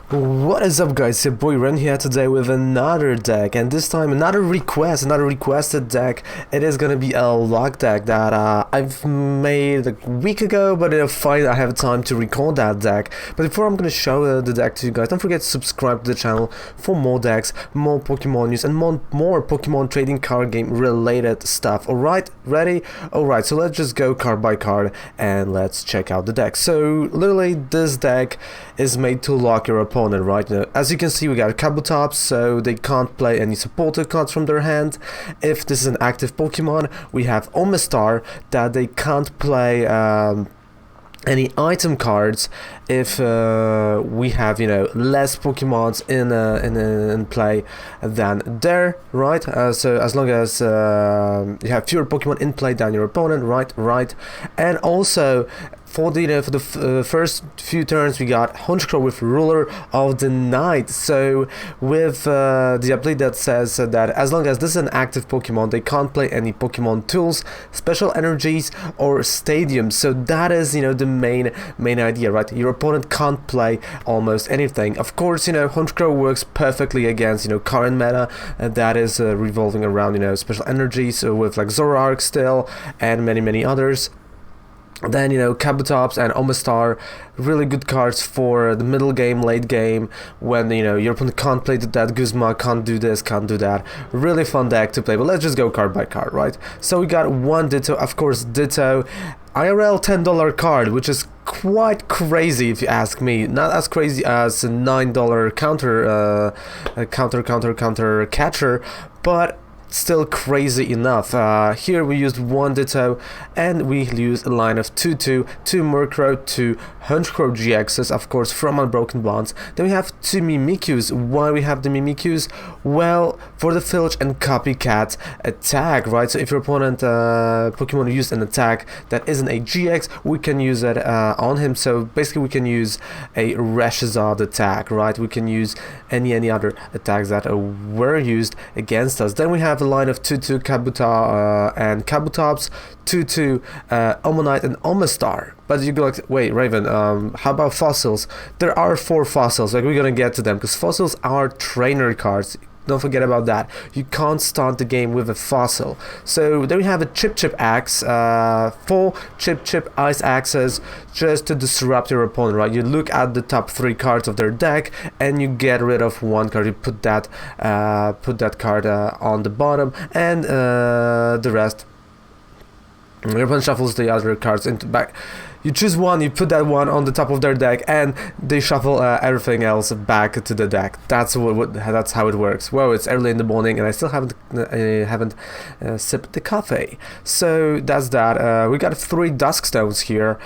What is up, guys? Your boy Ren here today with another deck, and this time another requested deck. It is gonna be a lock deck that I've made a week ago, but finally I have time to record that deck. But before I'm gonna show the deck to you guys, don't forget to subscribe to the channel for more decks, more Pokemon news, and more Pokemon trading card game related stuff. Alright, ready? Alright, so let's just go card by card and let's check out the deck. So literally this deck is made to lock your opponent, right? As you can see, we got Kabutops, so they can't play any supported cards from their hand. If this is an active Pokemon, we have Omastar, that they can't play any item cards if we have, less Pokemons in play than there, right? So as long as you have fewer Pokemon in play than your opponent, right? And also for the first few turns, we got Honchkrow with Ruler of the Night. So with the ability that says that as long as this is an active Pokemon, they can't play any Pokemon tools, special energies, or stadiums. So that is, the main idea, right? Your opponent can't play almost anything. Of course, Honchkrow works perfectly against, current meta that is revolving around, special energies with like Zoroark still and many others. Then Kabutops and Omastar, really good cards for the middle game, late game, when your opponent can't play that Guzma, can't do this, can't do that. Really fun deck to play, but let's just go card by card, right? So we got one Ditto, of course, Ditto IRL $10 card, which is quite crazy if you ask me. Not as crazy as a $9 counter catcher, but still crazy enough. Here we used one Ditto and we used a line of 2 Murkrow, 2 Honchkrow-GXs, of course, from Unbroken Bonds. Then we have 2 Mimikyus. Why we have the Mimikyus? Well, for the filch and copycat attack, right? So if your opponent Pokemon used an attack that isn't a GX, we can use it on him. So basically we can use a Reshizard attack, right? We can use any other attacks that were used against us. Then we have a line of 2 Kabuto and Kabutops, 2 Omanyte and Omastar. But you go like, wait, Raven, how about fossils? There are 4 fossils, like we're gonna get to them, because fossils are trainer cards. Don't forget about that. You can't start the game with a fossil. So then we have a Chip-Chip Axe, 4 Chip-Chip Ice Axes, just to disrupt your opponent, right? You look at the top 3 cards of their deck, and you get rid of one card. You put that card on the bottom, and the rest. Your opponent shuffles the other cards into back. You choose one, you put that one on the top of their deck, and they shuffle everything else back to the deck. That's how it works. Well, it's early in the morning, and I still haven't sipped the coffee. So that's that. We got 3 Dusk Stones here.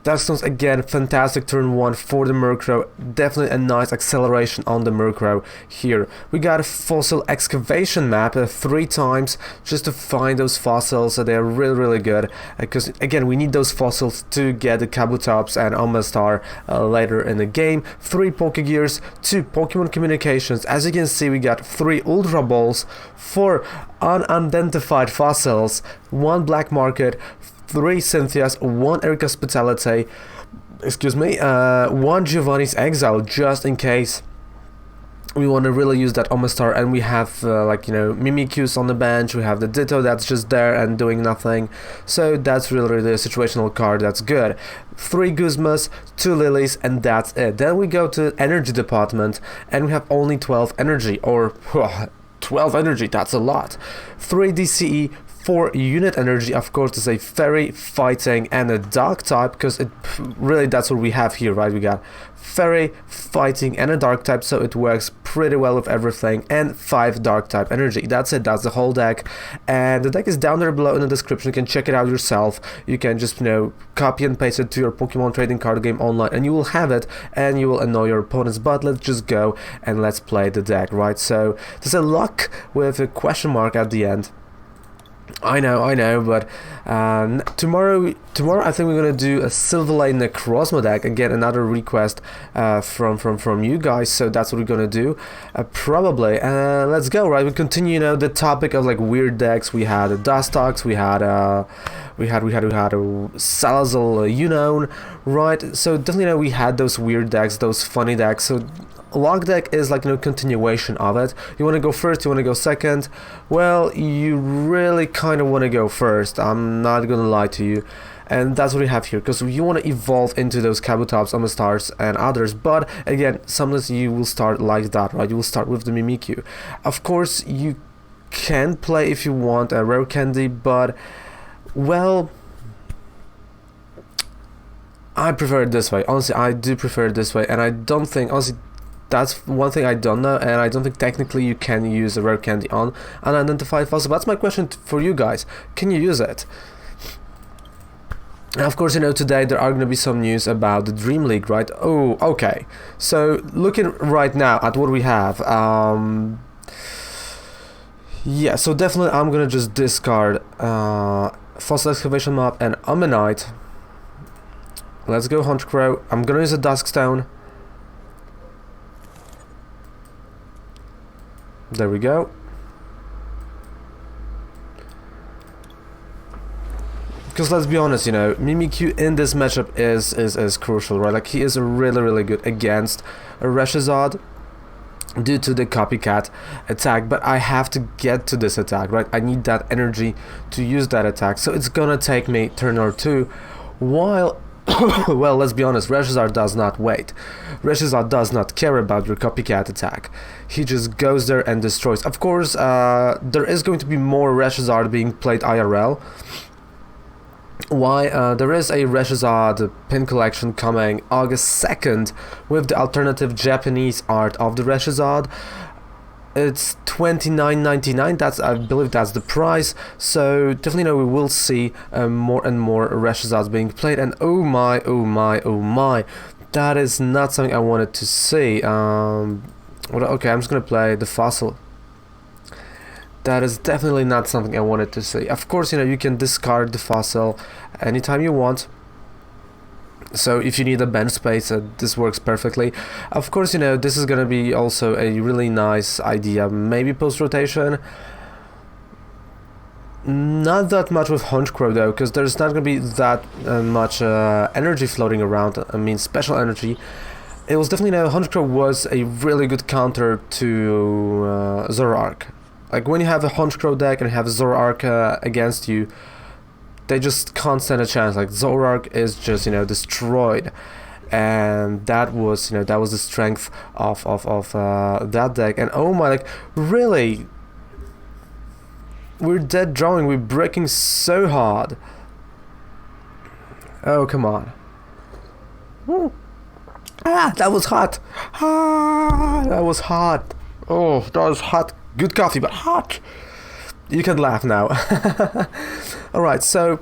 Dusk Stones, again, fantastic turn 1 for the Murkrow. Definitely a nice acceleration on the Murkrow here. We got a Fossil Excavation Map 3 times just to find those fossils. So they're really good. Because, again, we need those fossils to get the Kabutops and Omastar later in the game. 3 Pokégears, 2 Pokémon Communications. As you can see, we got 3 Ultra Balls, 4 Unidentified Fossils, 1 Black Market, 3 Cynthia's, 1 Erika's Hospitality, 1 Giovanni's Exile, just in case we want to really use that Omastar, and we have Mimikyus on the bench. We have the Ditto that's just there and doing nothing, so that's really the situational card. That's good. 3 Guzmas, 2 Lillies, and that's it. Then we go to energy department, and we have only 12 energy, or 12 energy, that's a lot. 3 DCE, 4 unit energy. Of course, it's a fairy, fighting, and a dark type, because it really, that's what we have here, right? We got fairy, fighting, and a dark type, so it works pretty well with everything. And 5 dark type energy. That's it. That's the whole deck, and the deck is down there below in the description. You can check it out yourself. You can just copy and paste it to your Pokemon trading card game online, and you will have it, and you will annoy your opponents. But let's just go and let's play the deck, right? So there's a luck with a question mark at the end. I know, but tomorrow I think we're gonna do a Silverlane Necrozma deck. Again, another request from you guys, so that's what we're gonna do, probably. Let's go, right? We continue, the topic of like weird decks. We had a Dustox, we had a Salazar Unknown, right? So definitely, we had those weird decks, those funny decks. So Log deck is like, you know, continuation of it. You want to go first, you want to go second. Well, you really kind of want to go first, I'm not gonna lie to you. And that's what we have here, because you want to evolve into those Kabutops, Omastars, and others. But again, sometimes you will start like that, right? You will start with the Mimikyu. Of course, you can play if you want a rare candy, but well, I prefer it this way. Honestly, I do prefer it this way, and I don't think, honestly, that's one thing I don't know, and I don't think technically you can use a rare candy on unidentified fossil. That's my question for you guys. Can you use it? And of course, you know, today there are going to be some news about the Dream League, right? Oh, okay. So, looking right now at what we have, yeah, so definitely I'm going to just discard Fossil Excavation Map and Omanyte. Let's go Honchkrow. I'm going to use a Dusk Stone. There we go. Because let's be honest, you know, Mimikyu in this matchup is crucial, right? Like, he is really good against a Reshizard due to the copycat attack, but I have to get to this attack, right? I need that energy to use that attack, so it's gonna take me turn or two, while well, let's be honest, Reshizard does not wait. Reshizard does not care about your copycat attack. He just goes there and destroys. Of course, there is going to be more Reshizard being played IRL. Why? There is a Reshizard pin collection coming August 2nd with the alternative Japanese art of the Reshizard. It's $29.99. That's, I believe that's the price. So definitely, you know, we will see more and more Reshizards being played. And oh my, that is not something I wanted to see. Okay, I'm just gonna play the Fossil. That is definitely not something I wanted to see. Of course, you know, you can discard the Fossil anytime you want. So if you need a bench space, this works perfectly. Of course, you know, this is gonna be also a really nice idea. Maybe post-rotation. Not that much with Honchkrow though, because there's not gonna be that much energy floating around. I mean, special energy. It was definitely, you know, Honchkrow was a really good counter to Zoroark. Like, when you have a Honchkrow deck and you have Zoroark against you, they just can't stand a chance. Like, Zoroark is just, you know, destroyed, and that was, you know, that was the strength of that deck. And oh my, like, really, we're dead drawing, we're breaking so hard. Oh, come on. Woo. Ah, that was hot. Ah, that was hot. Oh, that was hot. Good coffee, but hot. You can laugh now. Alright, so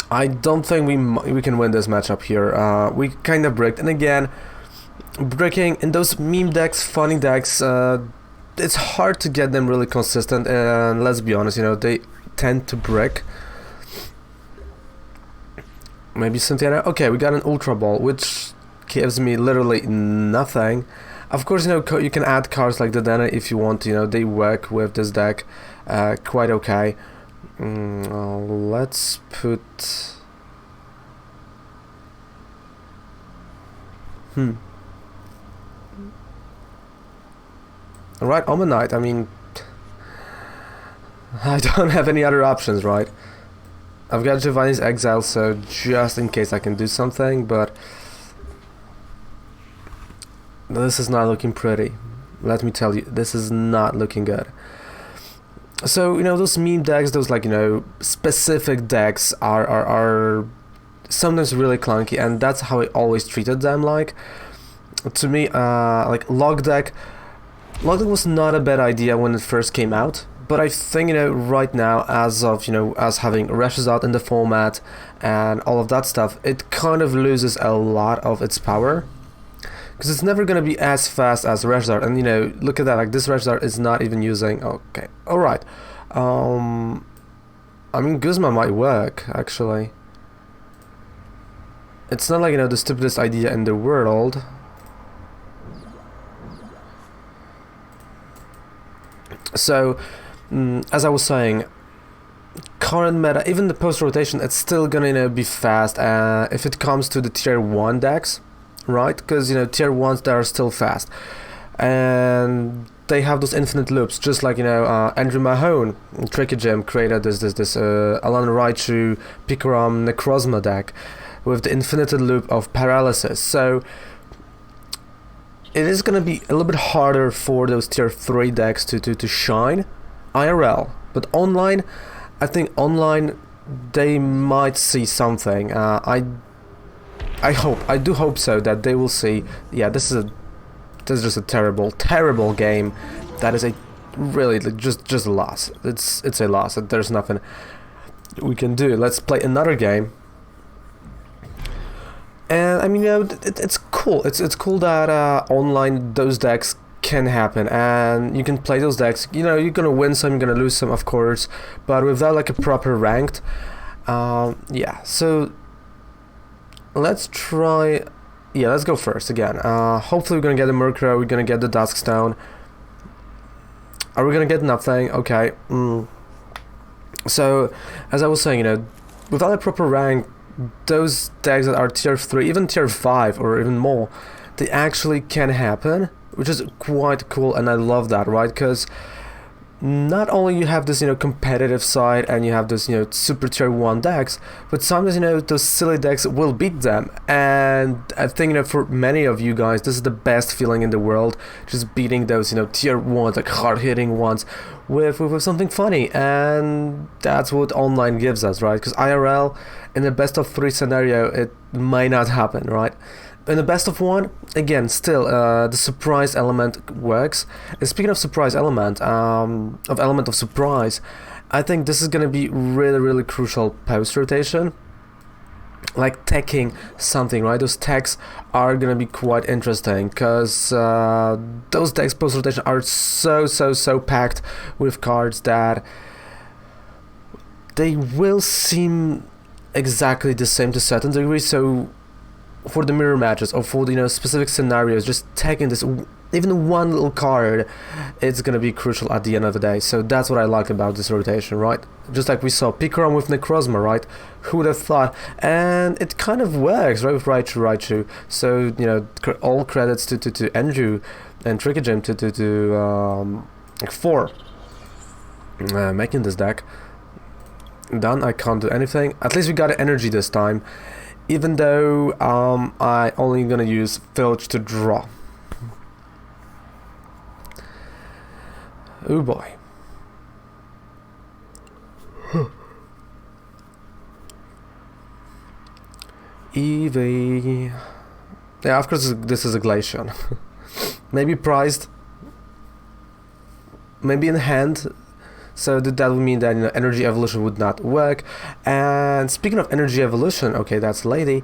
I don't think we can win this matchup here. We kind of bricked, and again, bricking in those meme decks, funny decks, it's hard to get them really consistent, and let's be honest, you know, they tend to brick. Maybe Cynthia. Okay, we got an Ultra Ball, which gives me literally nothing. Of course, you know, you can add cards like the Dana if you want to, you know, they work with this deck quite okay. Let's put... Alright, Omanyte, I mean... I don't have any other options, right? I've got Giovanni's Exile, so just in case I can do something, but... This is not looking pretty. Let me tell you, this is not looking good. So, you know, those meme decks, those, like, you know, specific decks are sometimes really clunky, and that's how I always treated them. Like, to me, like, Log deck was not a bad idea when it first came out, but I think, you know, right now, as of, you know, as having Reshizard in the format and all of that stuff, it kind of loses a lot of its power. Because it's never going to be as fast as Reshizard, and, you know, look at that, like, this Reshizard is not even using... Okay, alright. I mean, Guzma might work, actually. It's not like, you know, the stupidest idea in the world. So, as I was saying, current meta, even the post-rotation, it's still gonna, you know, be fast. If it comes to the tier 1 decks, right? Because, you know, tier 1s, they are still fast. And they have those infinite loops, just like, you know, Andrew Mahone, Tricky Jim, created this Alan Raichu Pikarom Necrozma deck with the infinite loop of paralysis. So it is going to be a little bit harder for those tier 3 decks to shine IRL, but online, I think online they might see something. I do hope so, that they will see, yeah, this is just a terrible game. That is a really just a loss. It's a loss. There's nothing we can do. Let's play another game. And I mean, you know, it's cool. It's cool that online those decks can happen, and you can play those decks. You know, you're gonna win some, you're gonna lose some, of course, but without like a proper ranked. Yeah. So let's try. Yeah, let's go first again. Hopefully we're gonna get a Murkrow. We're gonna get the Dusk Stone. Are we gonna get nothing? Okay. So as I was saying, you know, without a proper rank, those decks that are tier 3, even tier 5 or even more, they actually can happen, which is quite cool, and I love that, right? Because not only you have this, you know, competitive side, and you have this, you know, super tier 1 decks, but sometimes, you know, those silly decks will beat them. And I think, you know, for many of you guys, this is the best feeling in the world, just beating those, you know, tier 1s, like hard-hitting ones, with something funny. And that's what online gives us, right? Because IRL, in the best of 3 scenario, it might not happen, right? In the best of 1, again, still, the surprise element works. And speaking of surprise element, of surprise, I think this is going to be really crucial post-rotation. Like teching something, right? Those techs are going to be quite interesting, because those decks post-rotation are so packed with cards that they will seem exactly the same to a certain degree. So for the mirror matches, or for the, you know, specific scenarios, just taking this even one little card, it's gonna be crucial at the end of the day. So that's what I like about this rotation, right? Just like we saw Pikarom with Necrozma, right? Who would have thought? And it kind of works, right, with Raichu. So, you know, all credits to Andrew and Tricky Jim for making this deck. Done. I can't do anything. At least we got energy this time, even though I only gonna use Filch to draw. Oh boy. Eevee. Yeah, of course this is a Glaceon. Maybe prized, maybe in hand. So that would mean that, you know, energy evolution would not work. And speaking of energy evolution, okay, that's Lady.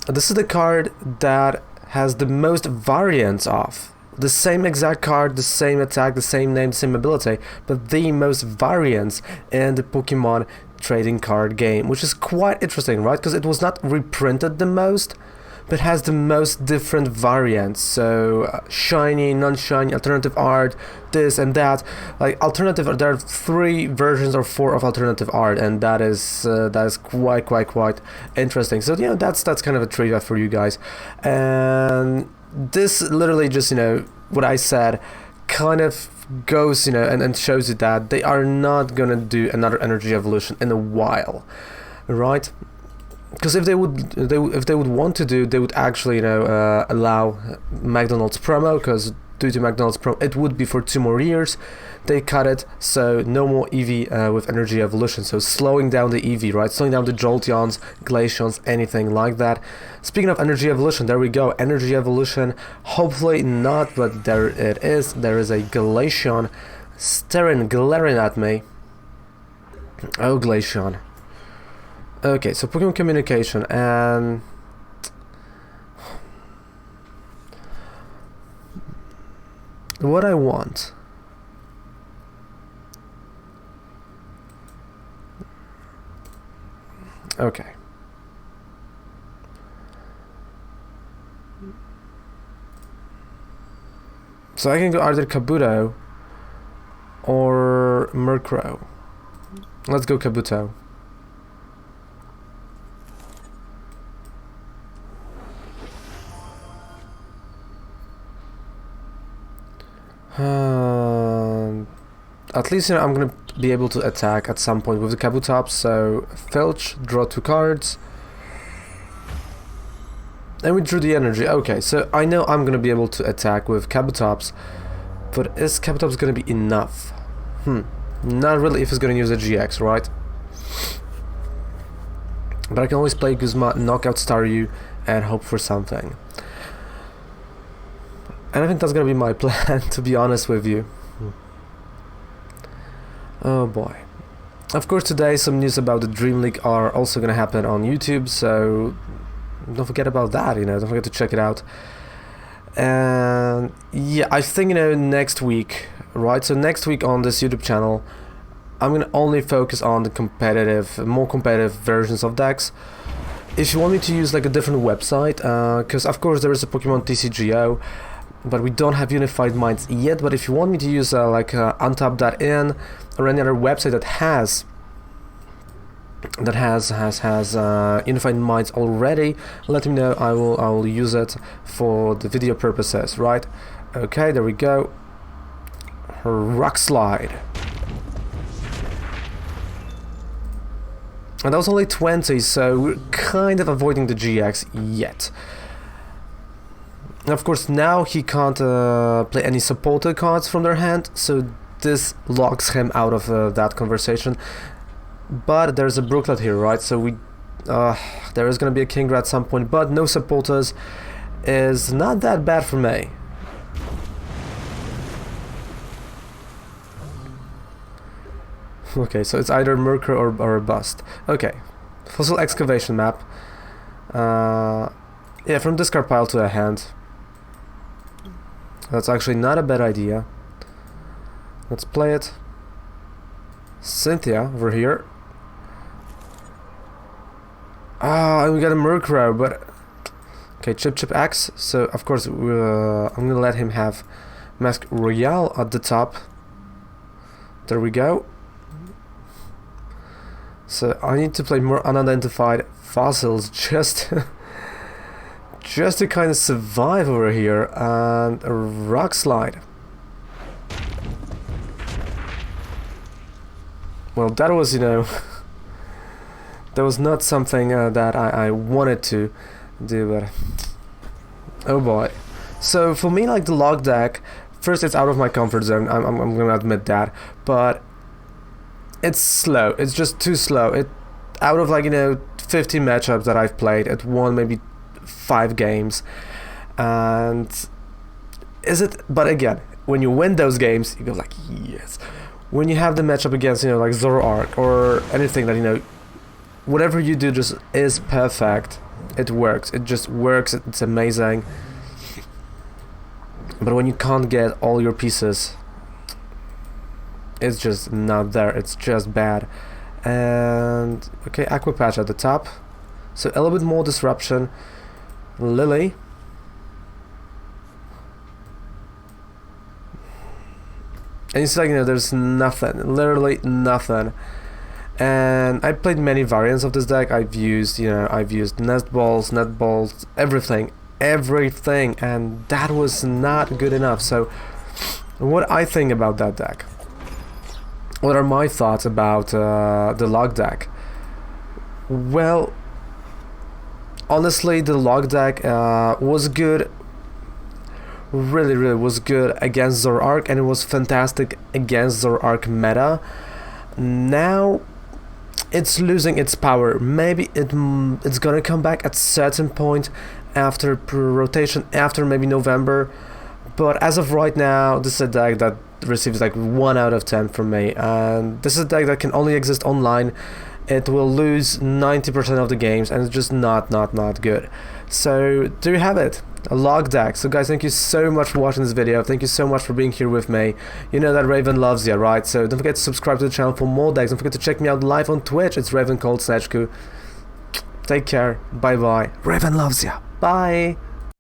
This is the card that has the most variants of the same exact card, the same attack, the same name, the same ability, but the most variants in the Pokemon trading card game, which is quite interesting, right? Because it was not reprinted the most, but has the most different variants. So shiny, non-shiny, alternative art, this and that. Like alternative, there are 3 versions or 4 of alternative art, and that is quite interesting. So, you know, that's kind of a trivia for you guys. And this literally just, you know, what I said kind of goes, you know, and shows you that they are not gonna do another energy evolution in a while, right? Because if they would want to do, they would actually, you know, allow McDonald's promo, because due to McDonald's promo, it would be for 2 more years. They cut it, so no more Eevee with energy evolution. So slowing down the Eevee, right? Slowing down the Jolteons, Glaceons, anything like that. Speaking of energy evolution, there we go. Energy evolution, hopefully not, but there it is. There is a Glaceon glaring at me. Oh, Glaceon. Okay, so Pokémon Communication, and what I want. Okay. So I can go either Kabuto or Murkrow. Let's go Kabuto. At least, you know, I'm gonna be able to attack at some point with the Kabutops, so filch, draw 2 cards. And we drew the energy. Okay, so I know I'm gonna be able to attack with Kabutops, but is Kabutops gonna be enough? Not really if it's gonna use a GX, right? But I can always play Guzma, knock out TEU, and hope for something. And I think that's gonna be my plan, to be honest with you. Oh boy. Of course, today some news about the Dream League are also gonna happen on YouTube, so don't forget about that, you know, don't forget to check it out. And yeah, I think, you know, next week, right, so next week on this YouTube channel, I'm gonna only focus on the competitive, more competitive versions of decks. If you want me to use like a different website, because of course there is a Pokemon TCGO, but we don't have unified minds yet. But if you want me to use like untap.in or any other website that has unified minds already, let me know. I will use it for the video purposes, right? Okay, there we go. Rock Slide. And that was only 20, so we're kind of avoiding the GX yet. And of course, now he can't play any supporter cards from their hand, so this locks him out of that conversation. But there's a Brooklet here, right? So we there is going to be a Kingra at some point, but no supporters is not that bad for me. Okay, so it's either Murkrow or a bust. Okay, Fossil Excavation Map. Yeah, from discard pile to a hand. That's actually not a bad idea. Let's play it. Cynthia over here. And we got a Murkrow, but okay, Chip-Chip Axe. So of course I'm gonna let him have Mask Royale at the top. There we go. So I need to play more unidentified fossils just to kind of survive over here. And a Rock Slide. Well, that was, you know, that was not something that I wanted to do, but oh boy. So for me, like the log deck, first it's out of my comfort zone. I'm gonna admit that, but it's slow. It's just too slow. It out of like, you know, 50 matchups that I've played, it won maybe 5 games. And is it? But again, when you win those games, you go like yes. When you have the matchup against, you know, like Zoroark or anything that, you know, whatever you do just is perfect. It works. It just works. It's amazing. But when you can't get all your pieces, it's just not there. It's just bad. And okay, Aqua Patch at the top. So a little bit more disruption. Lillie. And it's like, you know, there's nothing, literally nothing. And I played many variants of this deck. I've used nest balls, everything, and that was not good enough. So what I think about that deck, what are my thoughts about the log deck? Well, honestly, the log deck was good. Really was good against Zoroark, and it was fantastic against Zoroark meta. Now it's losing its power. Maybe it's gonna come back at certain point after rotation, after maybe November, but as of right now, this is a deck that receives like 1 out of 10 from me, and this is a deck that can only exist online. It will lose 90% of the games, and it's just not good. So there you have it, a log deck. So guys, thank you so much for watching this video. Thank you so much for being here with me. You know that Raven loves you, right? So don't forget to subscribe to the channel for more decks. Don't forget to check me out live on Twitch. It's Raven Cold Snatchku. Take care. Bye bye. Raven loves you. Bye.